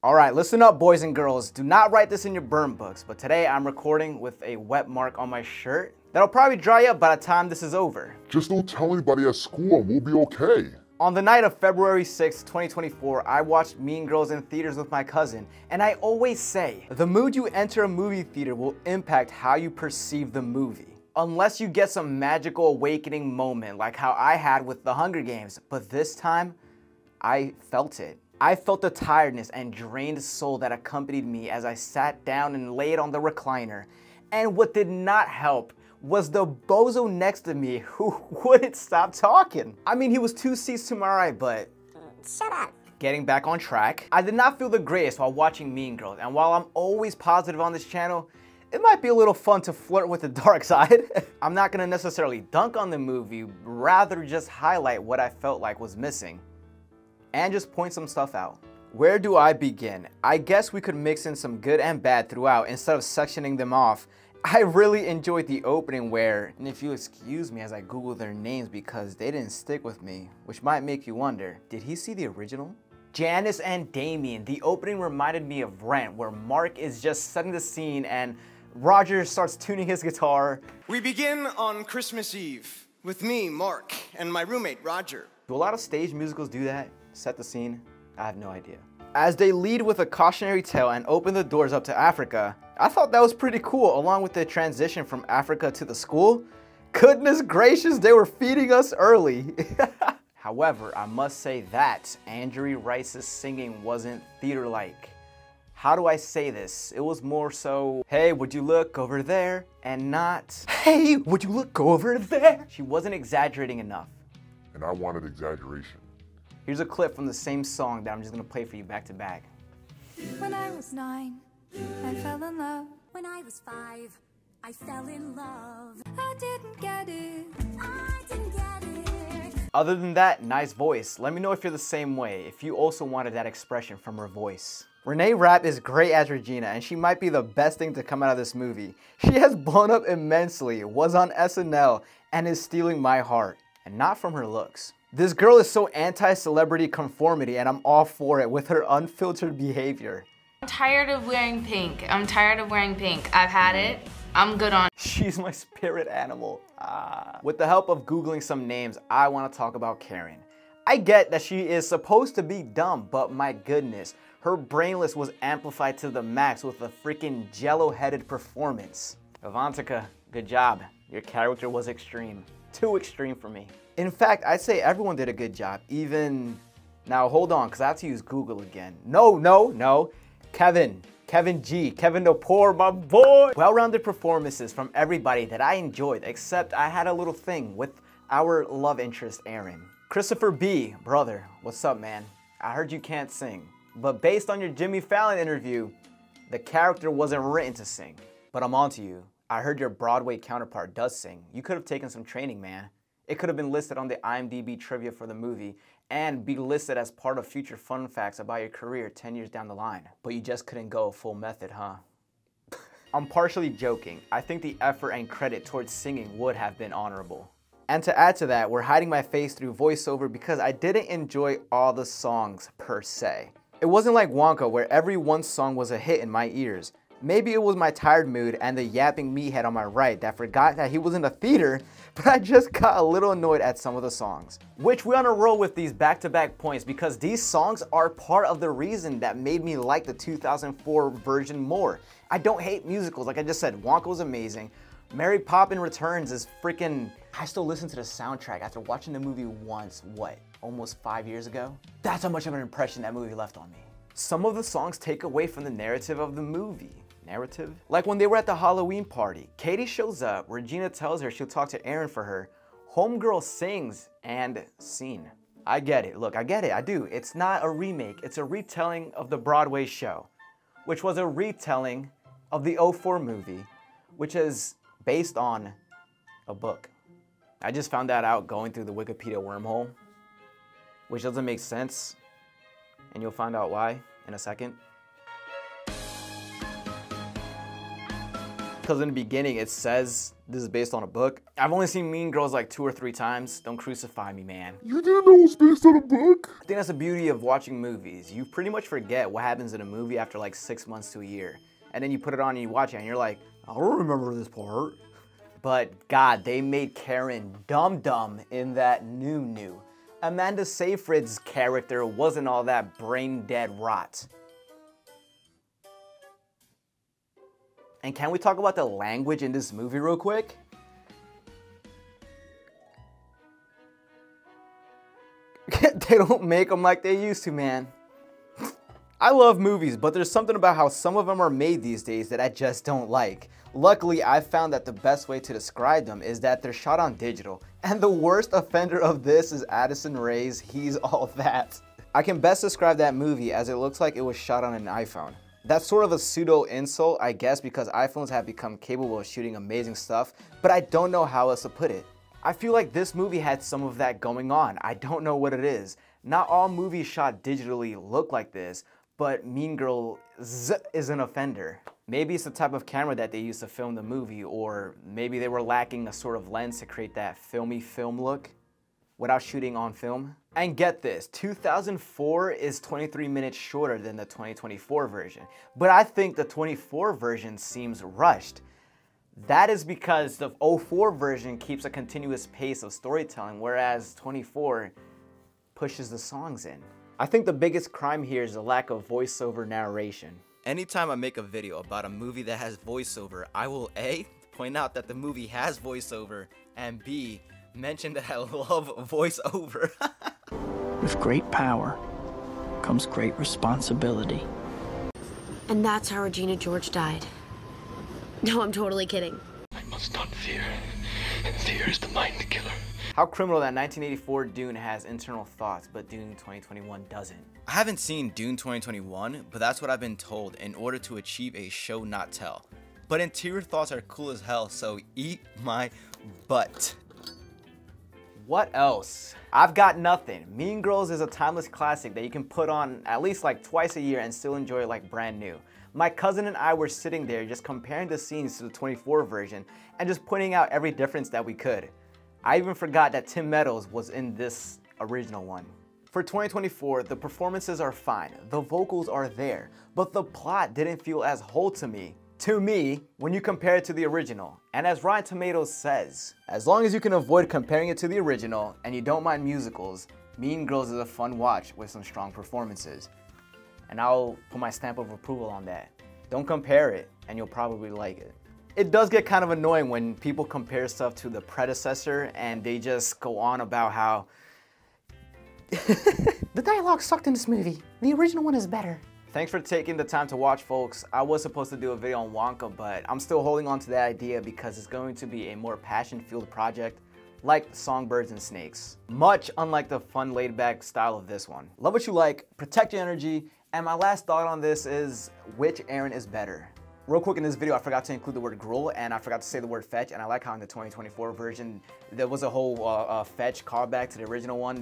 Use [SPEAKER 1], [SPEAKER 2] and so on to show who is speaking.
[SPEAKER 1] Alright, listen up boys and girls. Do not write this in your burn books, but today I'm recording with a wet mark on my shirt that'll probably dry up by the time this is over.
[SPEAKER 2] Just don't tell anybody at school and we'll be okay.
[SPEAKER 1] On the night of February 6, 2024, I watched Mean Girls in theaters with my cousin, and I always say, the mood you enter a movie theater will impact how you perceive the movie. Unless you get some magical awakening moment like how I had with The Hunger Games, but this time, I felt it. I felt the tiredness and drained soul that accompanied me as I sat down and laid on the recliner. And what did not help was the bozo next to me who wouldn't stop talking. I mean, he was 2 seats to my right, but
[SPEAKER 3] shut up.
[SPEAKER 1] Getting back on track, I did not feel the greatest while watching Mean Girls, and while I'm always positive on this channel, it might be a little fun to flirt with the dark side. I'm not gonna necessarily dunk on the movie, rather just highlight what I felt like was missing, and just point some stuff out. Where do I begin? I guess we could mix in some good and bad throughout instead of sectioning them off. I really enjoyed the opening where, and if you excuse me as I Google their names because they didn't stick with me, which might make you wonder, did he see the original? Janice and Damien. The opening reminded me of Rent, where Mark is just setting the scene and Roger starts tuning his guitar.
[SPEAKER 4] We begin on Christmas Eve with me, Mark, and my roommate, Roger.
[SPEAKER 1] Do a lot of stage musicals do that? Set the scene? I have no idea. As they lead with a cautionary tale and open the doors up to Africa, I thought that was pretty cool, along with the transition from Africa to the school. Goodness gracious, they were feeding us early. However, I must say that Angourie Rice's singing wasn't theater-like. How do I say this? It was more so, hey, would you look over there? And not, hey, would you look over there? She wasn't exaggerating enough.
[SPEAKER 2] And I wanted exaggeration.
[SPEAKER 1] Here's a clip from the same song that I'm just gonna play for you back to back.
[SPEAKER 5] When I was 9, I fell in love.
[SPEAKER 3] When I was 5, I fell in love.
[SPEAKER 5] I didn't get it.
[SPEAKER 3] I didn't get it.
[SPEAKER 1] Other than that, nice voice. Let me know if you're the same way, if you also wanted that expression from her voice. Renee Rapp is great as Regina, and she might be the best thing to come out of this movie. She has blown up immensely, was on SNL, and is stealing my heart, and not from her looks. This girl is so anti-celebrity conformity, and I'm all for it with her unfiltered behavior.
[SPEAKER 6] I'm tired of wearing pink. I'm tired of wearing pink. I've had it. I'm good on.
[SPEAKER 1] She's my spirit animal. With the help of Googling some names, I want to talk about Karen. I get that she is supposed to be dumb, but my goodness, her brainless was amplified to the max with a freaking jello-headed performance. Avantika, good job. Your character was extreme. Too extreme for me. In fact, I'd say everyone did a good job, even... Now hold on, because I have to use Google again. No. Kevin G, Kevin the Poor, my boy. Well-rounded performances from everybody that I enjoyed, except I had a little thing with our love interest, Aaron. Christopher B, brother, what's up, man? I heard you can't sing, but based on your Jimmy Fallon interview, the character wasn't written to sing. But I'm on to you. I heard your Broadway counterpart does sing. You could have taken some training, man. It could have been listed on the IMDb trivia for the movie and be listed as part of future fun facts about your career 10 years down the line. But you just couldn't go full method, huh? I'm partially joking. I think the effort and credit towards singing would have been honorable. And to add to that, we're hiding my face through voiceover because I didn't enjoy all the songs per se. It wasn't like Wonka where every one song was a hit in my ears. Maybe it was my tired mood and the yapping meathead on my right that forgot that he was in the theater, but I just got a little annoyed at some of the songs. Which we're on a roll with these back-to-back points because these songs are part of the reason that made me like the 2004 version more. I don't hate musicals, like I just said, Wonka was amazing. Mary Poppins Returns is freaking... I still listen to the soundtrack after watching the movie once, what, almost 5 years ago? That's how much of an impression that movie left on me. Some of the songs take away from the narrative of the movie. Narrative? Like when they were at the Halloween party, Katie shows up, Regina tells her she'll talk to Aaron for her, Homegirl sings, and scene. I get it, look, I get it, I do. It's not a remake, it's a retelling of the Broadway show, which was a retelling of the '04 movie, which is based on a book. I just found that out going through the Wikipedia wormhole, which doesn't make sense, and you'll find out why in a second. Because in the beginning it says this is based on a book. I've only seen Mean Girls like 2 or 3 times. Don't crucify me, man.
[SPEAKER 2] You didn't know it was based on a book?
[SPEAKER 1] I think that's the beauty of watching movies. You pretty much forget what happens in a movie after like 6 months to a year. And then you put it on and you watch it and you're like, I don't remember this part. But God, they made Karen dumb in that new. Amanda Seyfried's character wasn't all that brain dead rot. And can we talk about the language in this movie real quick? They don't make them like they used to, man. I love movies, but there's something about how some of them are made these days that I just don't like. Luckily, I found that the best way to describe them is that they're shot on digital. And the worst offender of this is Addison Rae's He's All That. I can best describe that movie as it looks like it was shot on an iPhone. That's sort of a pseudo insult, I guess, because iPhones have become capable of shooting amazing stuff, but I don't know how else to put it. I feel like this movie had some of that going on. I don't know what it is. Not all movies shot digitally look like this, but Mean Girls is an offender. Maybe it's the type of camera that they used to film the movie, or maybe they were lacking a sort of lens to create that filmy film look without shooting on film. And get this, 2004 is 23 minutes shorter than the 2024 version, but I think the 24 version seems rushed. That is because the 04 version keeps a continuous pace of storytelling, whereas 24 pushes the songs in. I think the biggest crime here is the lack of voiceover narration. Anytime I make a video about a movie that has voiceover, I will A, point out that the movie has voiceover, and B, mention that I love voiceover.
[SPEAKER 7] With great power comes great responsibility.
[SPEAKER 8] And that's how Regina George died. No, I'm totally kidding.
[SPEAKER 9] I must not fear. Fear is the mind killer.
[SPEAKER 1] How criminal that 1984 Dune has internal thoughts, but Dune 2021 doesn't. I haven't seen Dune 2021, but that's what I've been told in order to achieve a show not tell. But interior thoughts are cool as hell, so eat my butt. What else? I've got nothing. Mean Girls is a timeless classic that you can put on at least like twice a year and still enjoy it like brand new. My cousin and I were sitting there just comparing the scenes to the 24 version and just pointing out every difference that we could. I even forgot that Tim Meadows was in this original one. For 2024, the performances are fine, the vocals are there, but the plot didn't feel as whole to me, when you compare it to the original. And as Rotten Tomatoes says, as long as you can avoid comparing it to the original and you don't mind musicals, Mean Girls is a fun watch with some strong performances. And I'll put my stamp of approval on that. Don't compare it and you'll probably like it. It does get kind of annoying when people compare stuff to the predecessor and they just go on about how the dialogue sucked in this movie. The original one is better. Thanks for taking the time to watch, folks. I was supposed to do a video on Wonka, but I'm still holding on to that idea because it's going to be a more passion-filled project like Songbirds and Snakes. Much unlike the fun, laid-back style of this one. Love what you like, protect your energy, and my last thought on this is, which Aaron is better? Real quick in this video, I forgot to include the word gruel and I forgot to say the word fetch, and I like how in the 2024 version, there was a whole fetch callback to the original one.